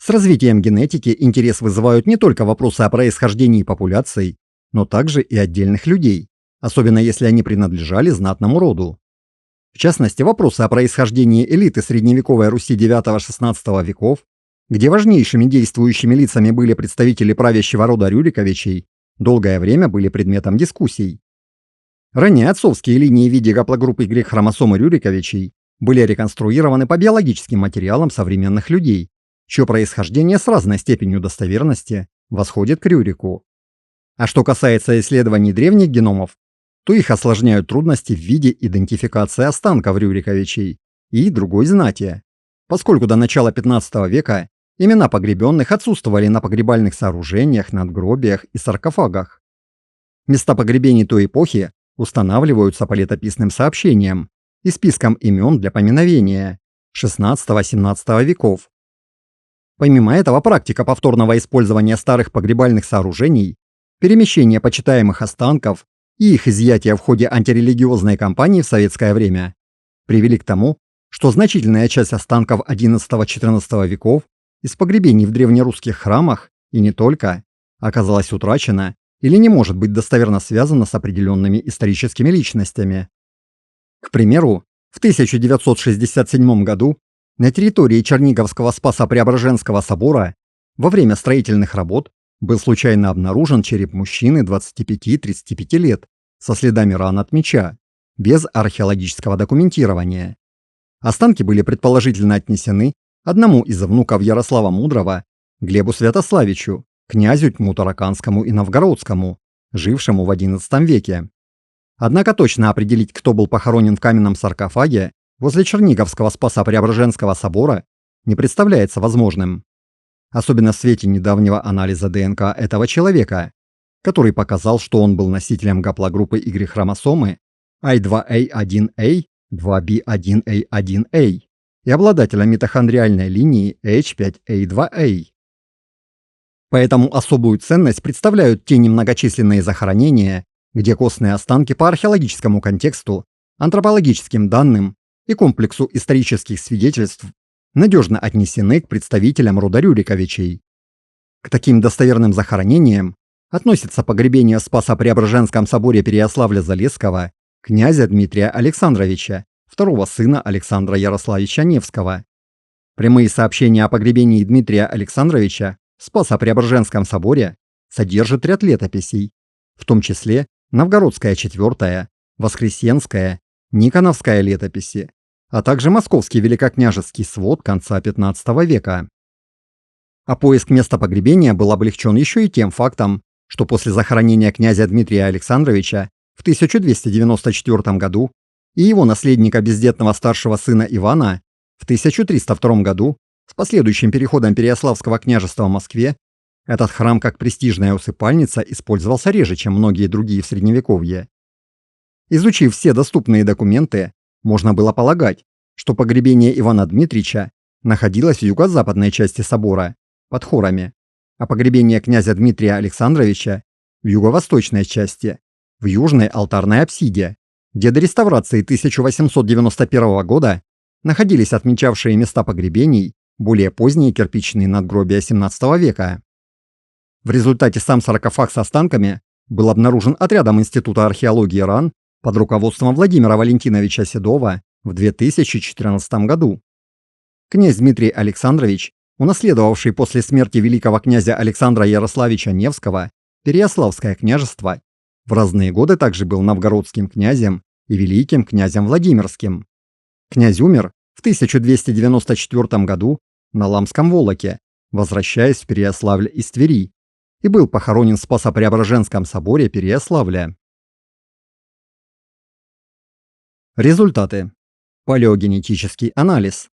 С развитием генетики интерес вызывают не только вопросы о происхождении популяций, но также и отдельных людей, особенно если они принадлежали знатному роду. В частности, вопросы о происхождении элиты средневековой Руси IX-XVI веков, где важнейшими действующими лицами были представители правящего рода Рюриковичей, долгое время были предметом дискуссий. Ранее отцовские линии в виде гаплогруппы Y-хромосомы Рюриковичей были реконструированы по биологическим материалам современных людей, чье происхождение с разной степенью достоверности восходит к Рюрику. А что касается исследований древних геномов, то их осложняют трудности в виде идентификации останков Рюриковичей и другой знати, поскольку до начала 15 века имена погребенных отсутствовали на погребальных сооружениях, надгробиях и саркофагах. Места погребений той эпохи устанавливаются по летописным сообщениям и спискам имен для поминовения XVI-XVII веков. Помимо этого, практика повторного использования старых погребальных сооружений, перемещение почитаемых останков и их изъятие в ходе антирелигиозной кампании в советское время привели к тому, что значительная часть останков XI-XIV веков из погребений в древнерусских храмах, и не только, оказалась утрачена или не может быть достоверно связана с определенными историческими личностями. К примеру, в 1967 году на территории Черниговского Спасо-Преображенского собора во время строительных работ был случайно обнаружен череп мужчины 25-35 лет со следами ран от меча, без археологического документирования. Останки были предположительно отнесены одному из внуков Ярослава Мудрого, Глебу Святославичу, князю Тьму-Тараканскому и Новгородскому, жившему в XI веке. Однако точно определить, кто был похоронен в каменном саркофаге возле Черниговского Спасо-Преображенского собора, не представляется возможным. Особенно в свете недавнего анализа ДНК этого человека, который показал, что он был носителем гаплогруппы Y-хромосомы I2A1A, 2B1A1A и обладателем митохондриальной линии H5A2A. Поэтому особую ценность представляют те немногочисленные захоронения, где костные останки по археологическому контексту, антропологическим данным и комплексу исторических свидетельств надежно отнесены к представителям рода Рюриковичей. К таким достоверным захоронениям относится погребение в Спасо-Преображенском соборе Переяславля-Залесского князя Дмитрия Александровича, второго сына Александра Ярославича Невского. Прямые сообщения о погребении Дмитрия Александровича в Спасо-Преображенском соборе содержат ряд летописей, в том числе Новгородская 4-я, Воскресенская, Никоновская летописи, а также Московский великокняжеский свод конца XV века. А поиск места погребения был облегчен еще и тем фактом, что после захоронения князя Дмитрия Александровича в 1294 году и его наследника бездетного старшего сына Ивана в 1302 году с последующим переходом Переяславского княжества в Москве этот храм как престижная усыпальница использовался реже, чем многие другие в Средневековье. Изучив все доступные документы, можно было полагать, что погребение Ивана Дмитрича находилось в юго-западной части собора, под хорами, а погребение князя Дмитрия Александровича в юго-восточной части, в южной алтарной апсиде, где до реставрации 1891 года находились отмечавшие места погребений более поздние кирпичные надгробия XVII века. В результате сам саркофаг с останками был обнаружен отрядом Института археологии РАН под руководством Владимира Валентиновича Седова в 2014 году. Князь Дмитрий Александрович, унаследовавший после смерти великого князя Александра Ярославича Невского Переяславское княжество, в разные годы также был новгородским князем и великим князем Владимирским. Князь умер в 1294 году на Ламском Волоке, возвращаясь в Переяславль из Твери, и был похоронен в Спасо-Преображенском соборе Переяславля. Результаты. Палеогенетический анализ.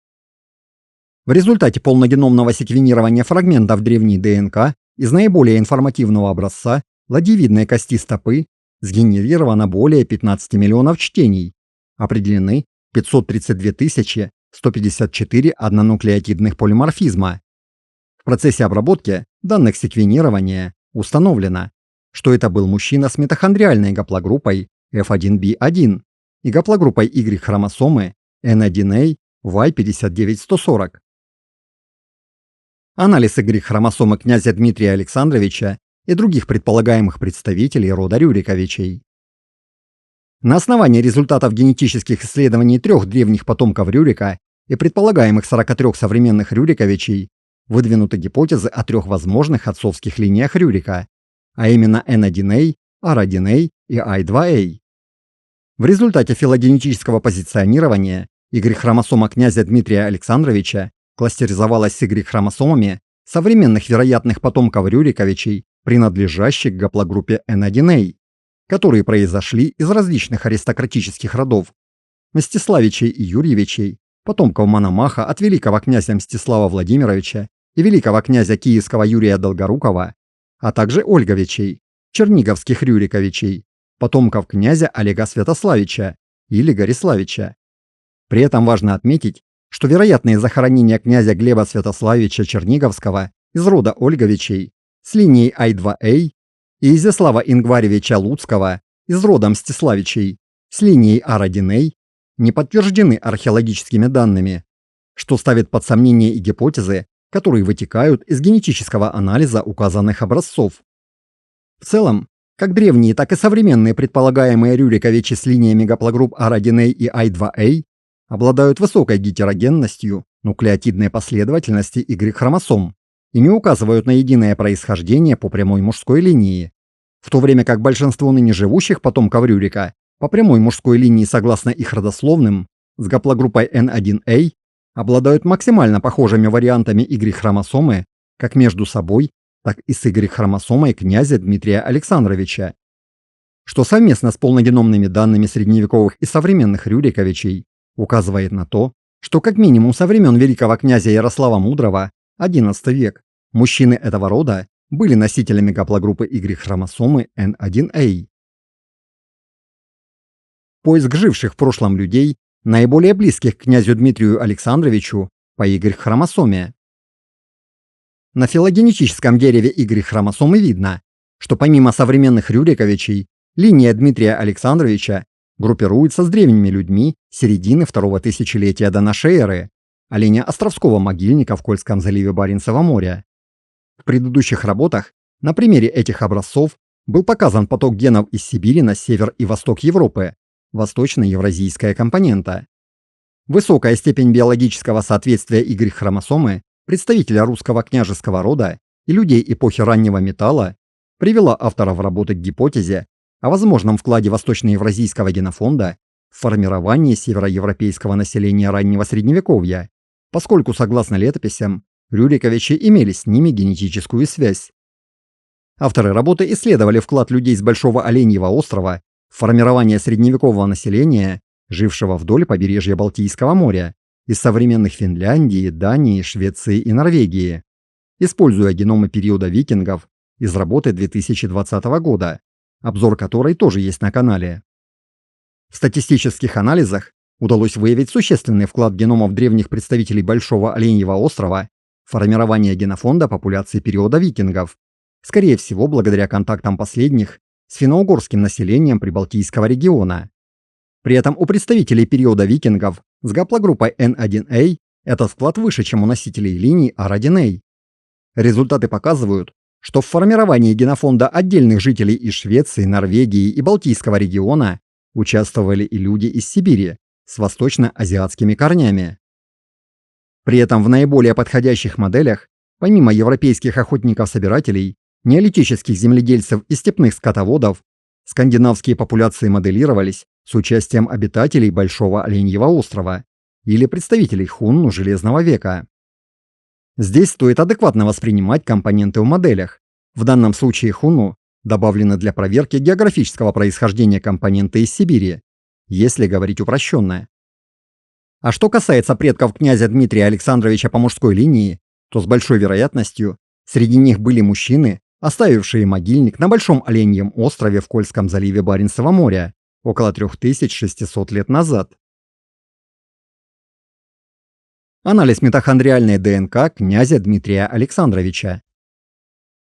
В результате полногеномного секвенирования фрагментов древней ДНК из наиболее информативного образца ладьевидной кости стопы сгенерировано более 15 миллионов чтений, определены 532 154 однонуклеотидных полиморфизма. В процессе обработки данных секвенирования установлено, что это был мужчина с митохондриальной гаплогруппой F1B1 и гаплогруппой Y-хромосомы N1A Y59140. анализ Y-хромосомы князя Дмитрия Александровича и других предполагаемых представителей рода Рюриковичей. На основании результатов генетических исследований 3 древних потомков Рюрика и предполагаемых 43 современных Рюриковичей выдвинуты гипотезы о 3 возможных отцовских линиях Рюрика, а именно N1A, R1A и I2A. В результате филогенетического позиционирования Y-хромосома князя Дмитрия Александровича кластеризовалась с Y-хромосомами современных вероятных потомков Рюриковичей, принадлежащих к гаплогруппе N1A, которые произошли из различных аристократических родов Мстиславичей и Юрьевичей, потомков Мономаха от великого князя Мстислава Владимировича и великого князя Киевского Юрия Долгорукова, а также Ольговичей, черниговских Рюриковичей, потомков князя Олега Святославича или Гориславича. При этом важно отметить, что вероятные захоронения князя Глеба Святославича Черниговского из рода Ольговичей с линией I2A и Изяслава Ингваревича Луцкого из рода Мстиславичей с линией R1A не подтверждены археологическими данными, что ставит под сомнение и гипотезы, которые вытекают из генетического анализа указанных образцов. В целом, как древние, так и современные предполагаемые Рюриковичи с линиями гаплогрупп R1A и I2A обладают высокой гетерогенностью нуклеотидной последовательности Y-хромосом и не указывают на единое происхождение по прямой мужской линии, в то время как большинство ныне живущих потомков Рюрика по прямой мужской линии согласно их родословным с гаплогруппой N1A обладают максимально похожими вариантами Y-хромосомы как между собой, так и с Y-хромосомой князя Дмитрия Александровича, что совместно с полногеномными данными средневековых и современных Рюриковичей указывает на то, что как минимум со времен великого князя Ярослава Мудрого, XI век, мужчины этого рода были носителями гаплогруппы Y-хромосомы N1A. Поиск живших в прошлом людей, наиболее близких к князю Дмитрию Александровичу по Y-хромосоме. На филогенетическом дереве Y-хромосомы видно, что помимо современных Рюриковичей, линия Дмитрия Александровича группируется с древними людьми середины 2-го тысячелетия до нашей эры, а линия Островского могильника в Кольском заливе Баренцева моря. В предыдущих работах на примере этих образцов был показан поток генов из Сибири на север и восток Европы, восточно-евразийская компонента. Высокая степень биологического соответствия Y-хромосомы представителя русского княжеского рода и людей эпохи раннего металла привела авторов работы к гипотезе о возможном вкладе восточноевразийского генофонда в формирование североевропейского населения раннего средневековья, поскольку, согласно летописям, Рюриковичи имели с ними генетическую связь. Авторы работы исследовали вклад людей с Большого Оленьего острова в формирование средневекового населения, жившего вдоль побережья Балтийского моря, из современных Финляндии, Дании, Швеции и Норвегии, используя геномы периода викингов из работы 2020 года, обзор которой тоже есть на канале. В статистических анализах удалось выявить существенный вклад геномов древних представителей Большого Оленьего острова в формирование генофонда популяции периода викингов, скорее всего благодаря контактам последних с финно-угорским населением Прибалтийского региона. При этом у представителей периода викингов с гаплогруппой N1A этот вклад выше, чем у носителей линий R1A. Результаты показывают, что в формировании генофонда отдельных жителей из Швеции, Норвегии и Балтийского региона участвовали и люди из Сибири с восточно-азиатскими корнями. При этом в наиболее подходящих моделях, помимо европейских охотников-собирателей, неолитических земледельцев и степных скотоводов, скандинавские популяции моделировались с участием обитателей Большого Оленьего острова или представителей хунну Железного века. Здесь стоит адекватно воспринимать компоненты в моделях. В данном случае хунну добавлены для проверки географического происхождения компоненты из Сибири, если говорить упрощенно. А что касается предков князя Дмитрия Александровича по мужской линии, то с большой вероятностью среди них были мужчины, оставившие могильник на Большом Оленьем острове в Кольском заливе Баренцева моря около 3600 лет назад. Анализ митохондриальной ДНК князя Дмитрия Александровича.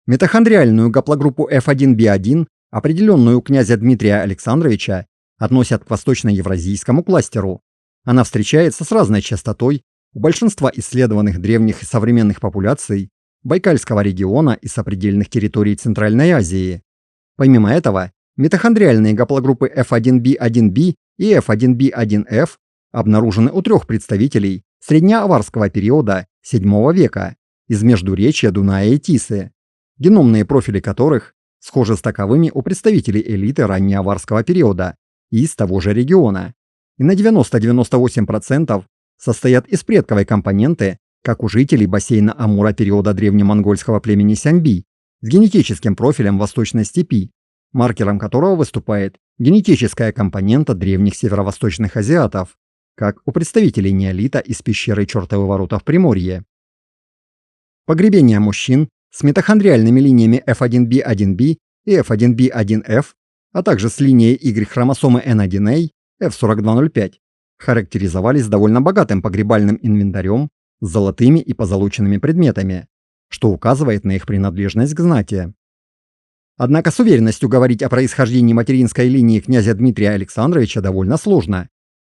Митохондриальную гаплогруппу F1B1, определенную у князя Дмитрия Александровича, относят к восточноевразийскому кластеру. Она встречается с разной частотой у большинства исследованных древних и современных популяций Байкальского региона и сопредельных территорий Центральной Азии. Помимо этого, митохондриальные гаплогруппы F1b1b и F1b1f обнаружены у 3 представителей среднеаварского периода VII века из междуречья Дуная и Тисы, геномные профили которых схожи с таковыми у представителей элиты раннеаварского периода и из того же региона, и на 90-98% состоят из предковой компоненты, как у жителей бассейна Амура периода древнемонгольского племени Сяньби с генетическим профилем Восточной степи, маркером которого выступает генетическая компонента древних северо-восточных азиатов, как у представителей неолита из пещеры Чёртовы ворота в Приморье. Погребения мужчин с митохондриальными линиями F1b1b и F1b1f, а также с линией Y-хромосомы N1A F4205 характеризовались довольно богатым погребальным инвентарем с золотыми и позолоченными предметами, что указывает на их принадлежность к знати. Однако с уверенностью говорить о происхождении материнской линии князя Дмитрия Александровича довольно сложно,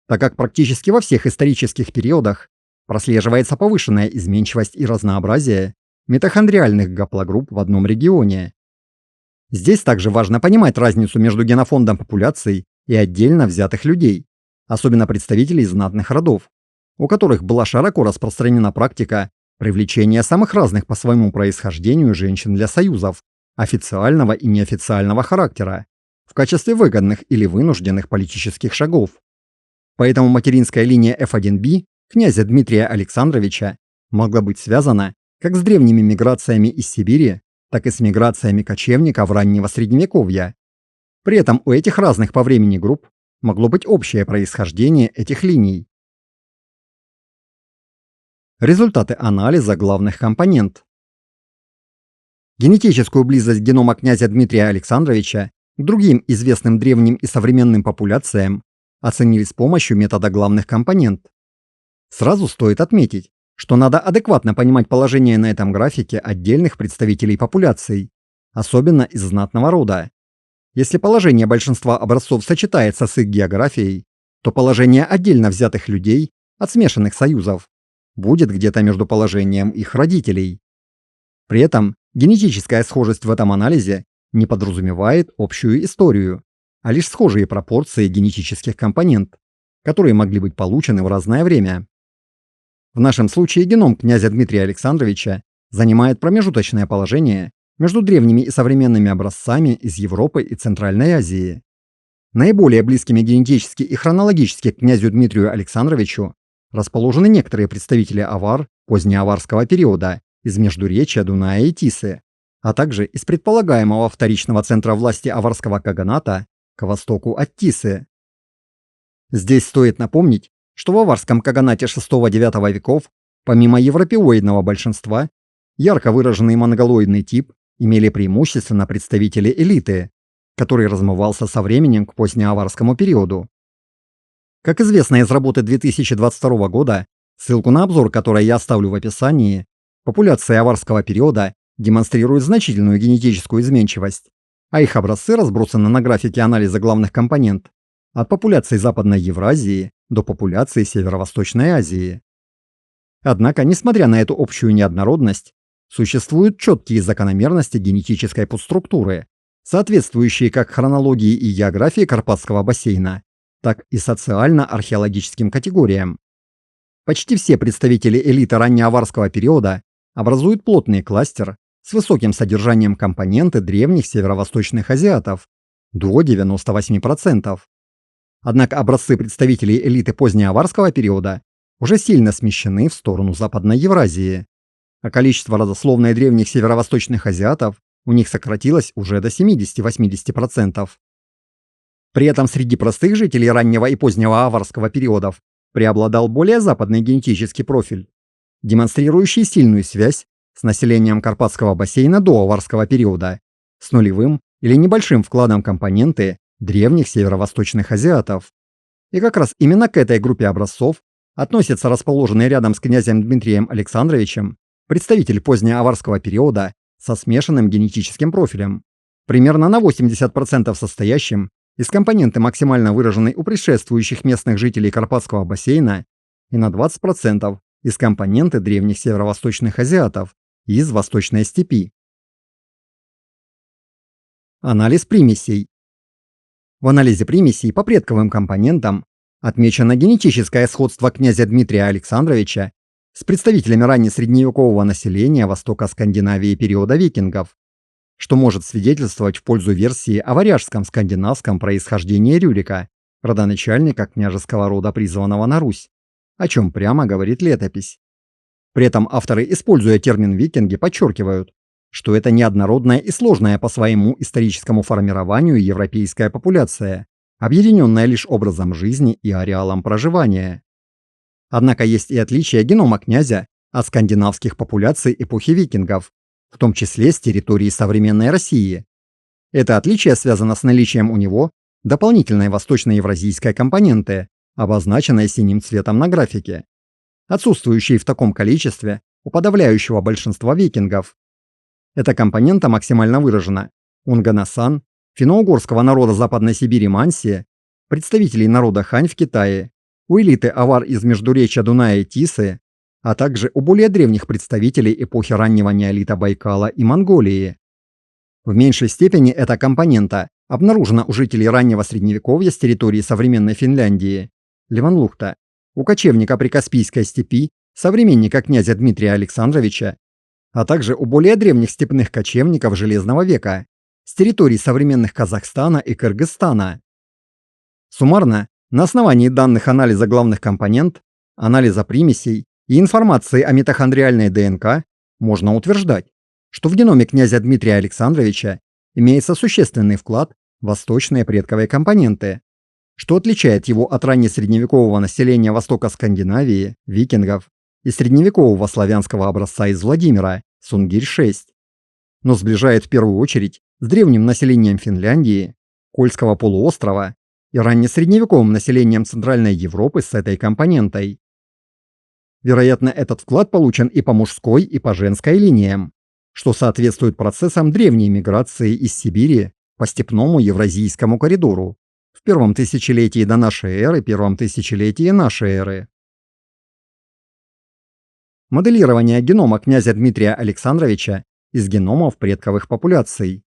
так как практически во всех исторических периодах прослеживается повышенная изменчивость и разнообразие митохондриальных гаплогрупп в одном регионе. Здесь также важно понимать разницу между генофондом популяций и отдельно взятых людей, особенно представителей знатных родов, у которых была широко распространена практика привлечения самых разных по своему происхождению женщин для союзов официального и неофициального характера в качестве выгодных или вынужденных политических шагов. Поэтому материнская линия F1b князя Дмитрия Александровича могла быть связана как с древними миграциями из Сибири, так и с миграциями кочевников раннего Средневековья. При этом у этих разных по времени групп могло быть общее происхождение этих линий. Результаты анализа главных компонент. Генетическую близость генома князя Дмитрия Александровича к другим известным древним и современным популяциям оценили с помощью метода главных компонент. Сразу стоит отметить, что надо адекватно понимать положение на этом графике отдельных представителей популяций, особенно из знатного рода. Если положение большинства образцов сочетается с их географией, то положение отдельно взятых людей от смешанных союзов будет где-то между положением их родителей. При этом генетическая схожесть в этом анализе не подразумевает общую историю, а лишь схожие пропорции генетических компонент, которые могли быть получены в разное время. В нашем случае геном князя Дмитрия Александровича занимает промежуточное положение между древними и современными образцами из Европы и Центральной Азии. Наиболее близкими генетически и хронологически к князю Дмитрию Александровичу расположены некоторые представители авар позднеаварского периода из междуречья Дуная и Тисы, а также из предполагаемого вторичного центра власти аварского каганата к востоку от Тисы. Здесь стоит напомнить, что в аварском каганате VI-IX веков, помимо европеоидного большинства, ярко выраженный монголоидный тип имели преимущественно представители элиты, который размывался со временем к позднеаварскому периоду. Как известно из работы 2022 года, ссылку на обзор которой я оставлю в описании, популяции аварского периода демонстрируют значительную генетическую изменчивость, а их образцы разбросаны на графике анализа главных компонент от популяций Западной Евразии до популяции Северо-Восточной Азии. Однако, несмотря на эту общую неоднородность, существуют четкие закономерности генетической подструктуры, соответствующие как хронологии и географии Карпатского бассейна, так и социально-археологическим категориям. Почти все представители элиты раннеаварского периода образуют плотный кластер с высоким содержанием компоненты древних северо-восточных азиатов до 98%. Однако образцы представителей элиты позднеаварского периода уже сильно смещены в сторону Западной Евразии, а количество родословной древних северо-восточных азиатов у них сократилось уже до 70-80%. При этом среди простых жителей раннего и позднего аварского периодов преобладал более западный генетический профиль, демонстрирующий сильную связь с населением Карпатского бассейна до аварского периода, с нулевым или небольшим вкладом компоненты древних северо-восточных азиатов. И как раз именно к этой группе образцов относится расположенный рядом с князем Дмитрием Александровичем представитель позднеаварского периода со смешанным генетическим профилем, примерно на 80% состоящим из компоненты максимально выраженной у предшествующих местных жителей Карпатского бассейна и на 20% из компоненты древних северо-восточных азиатов и из Восточной степи. Анализ примесей. В анализе примесей по предковым компонентам отмечено генетическое сходство князя Дмитрия Александровича с представителями раннесредневекового населения Востока Скандинавии периода викингов, что может свидетельствовать в пользу версии о варяжском скандинавском происхождении Рюрика, родоначальника княжеского рода, призванного на Русь, о чем прямо говорит летопись. При этом авторы, используя термин «викинги», подчеркивают, что это неоднородная и сложная по своему историческому формированию европейская популяция, объединенная лишь образом жизни и ареалом проживания. Однако есть и отличия генома князя от скандинавских популяций эпохи викингов, в том числе с территории современной России. Это отличие связано с наличием у него дополнительной восточноевразийской компоненты, обозначенной синим цветом на графике, отсутствующей в таком количестве у подавляющего большинства викингов. Эта компонента максимально выражена у нганасан, финно-угорского народа Западной Сибири Манси, представителей народа Хань в Китае, у элиты авар из междуречья Дуная и Тисы, а также у более древних представителей эпохи раннего неолита Байкала и Монголии. В меньшей степени эта компонента обнаружена у жителей раннего средневековья с территории современной Финляндии, Леванлухта, у кочевника Прикаспийской степи, современника князя Дмитрия Александровича, а также у более древних степных кочевников Железного века с территорий современных Казахстана и Кыргызстана. Суммарно, на основании данных анализа главных компонент, анализа примесей и информации о митохондриальной ДНК можно утверждать, что в геноме князя Дмитрия Александровича имеется существенный вклад в восточные предковые компоненты, что отличает его от раннесредневекового населения Востока Скандинавии, викингов и средневекового славянского образца из Владимира, Сунгирь-6, но сближает в первую очередь с древним населением Финляндии, Кольского полуострова и раннесредневековым населением Центральной Европы с этой компонентой. Вероятно, этот вклад получен и по мужской, и по женской линиям, что соответствует процессам древней миграции из Сибири по степному Евразийскому коридору в первом тысячелетии до нашей эры, первом тысячелетии нашей эры. Моделирование генома князя Дмитрия Александровича из геномов предковых популяций.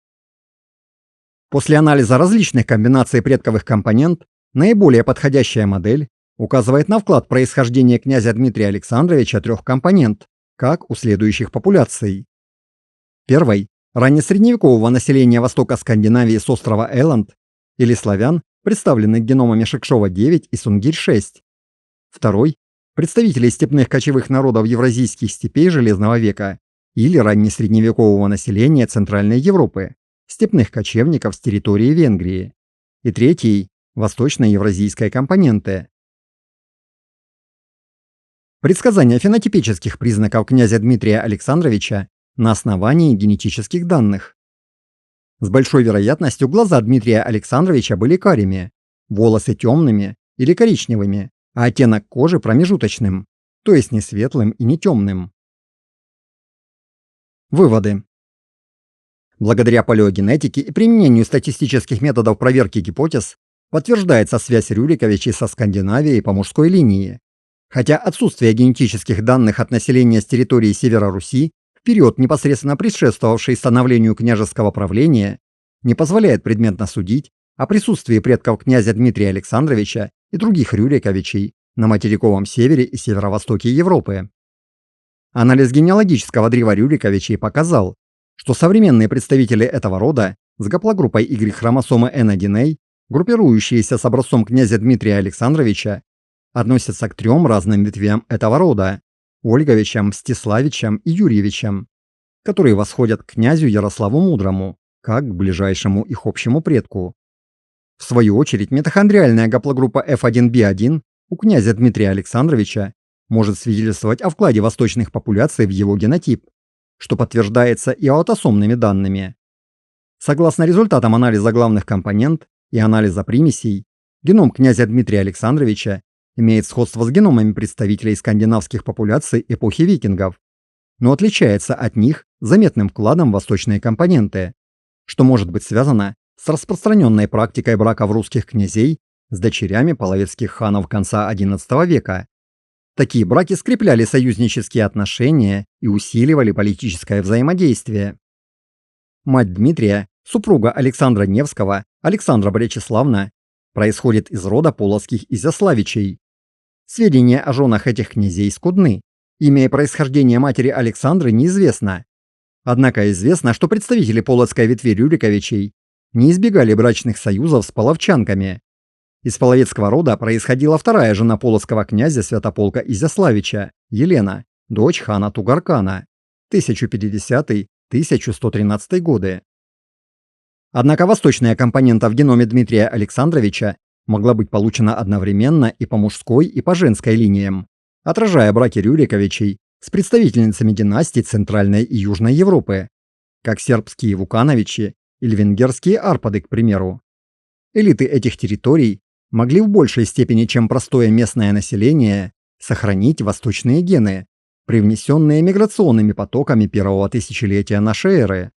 После анализа различных комбинаций предковых компонент, наиболее подходящая модель указывает на вклад происхождения князя Дмитрия Александровича трех компонент, как у следующих популяций. Первой – раннесредневекового населения Востока Скандинавии с острова Эланд или славян, представленных геномами Шекшова-9 и Сунгирь-6. Второй – представителей степных кочевых народов евразийских степей Железного века или раннесредневекового населения Центральной Европы, степных кочевников с территории Венгрии. И третий – восточно-евразийской компоненты. Предсказание фенотипических признаков князя Дмитрия Александровича на основании генетических данных. С большой вероятностью глаза Дмитрия Александровича были карими, волосы темными или коричневыми, а оттенок кожи промежуточным, то есть не светлым и не темным. Выводы. Благодаря палеогенетике и применению статистических методов проверки гипотез подтверждается связь Рюриковичей со Скандинавией по мужской линии. Хотя отсутствие генетических данных от населения с территории Севера Руси в период, непосредственно предшествовавший становлению княжеского правления, не позволяет предметно судить о присутствии предков князя Дмитрия Александровича и других Рюриковичей на материковом севере и северо-востоке Европы. Анализ генеалогического древа Рюриковичей показал, что современные представители этого рода с гаплогруппой Y хромосомы N1A, группирующиеся с образцом князя Дмитрия Александровича, относятся к трем разным ветвям этого рода – Ольговичам, Мстиславичам и Юрьевичам, которые восходят к князю Ярославу Мудрому, как к ближайшему их общему предку. В свою очередь, митохондриальная гаплогруппа F1B1 у князя Дмитрия Александровича может свидетельствовать о вкладе восточных популяций в его генотип, что подтверждается и аутосомными данными. Согласно результатам анализа главных компонент и анализа примесей, геном князя Дмитрия Александровича имеет сходство с геномами представителей скандинавских популяций эпохи викингов, но отличается от них заметным вкладом в восточные компоненты, что может быть связано с распространенной практикой браков русских князей с дочерями половецких ханов конца XI века. Такие браки скрепляли союзнические отношения и усиливали политическое взаимодействие. Мать Дмитрия, супруга Александра Невского, Александра Бречеславна, происходит из рода полоцких Изяславичей. Сведения о женах этих князей скудны. Имя и происхождение матери Александры неизвестно. Однако известно, что представители полоцкой ветви Рюриковичей не избегали брачных союзов с половчанками. Из половецкого рода происходила вторая жена полоцкого князя Святополка Изяславича, Елена, дочь хана Тугаркана, 1050-1113 годы. Однако восточная компонента в геноме Дмитрия Александровича могла быть получена одновременно и по мужской, и по женской линиям, отражая браки Рюриковичей с представительницами династий Центральной и Южной Европы, как сербские Вукановичи или венгерские Арпады, к примеру. Элиты этих территорий могли в большей степени, чем простое местное население, сохранить восточные гены, привнесенные миграционными потоками первого тысячелетия нашей эры.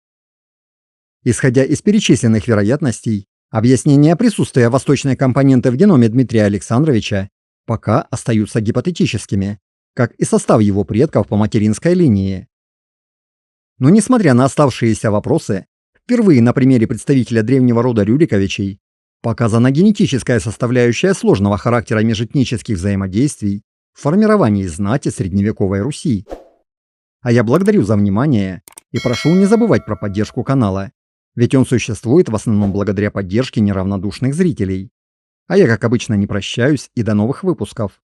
Исходя из перечисленных вероятностей, объяснения присутствия восточной компоненты в геноме Дмитрия Александровича пока остаются гипотетическими, как и состав его предков по материнской линии. Но несмотря на оставшиеся вопросы, впервые на примере представителя древнего рода Рюриковичей показана генетическая составляющая сложного характера межэтнических взаимодействий в формировании знати средневековой Руси. А я благодарю за внимание и прошу не забывать про поддержку канала, ведь он существует в основном благодаря поддержке неравнодушных зрителей. А я, как обычно, не прощаюсь и до новых выпусков.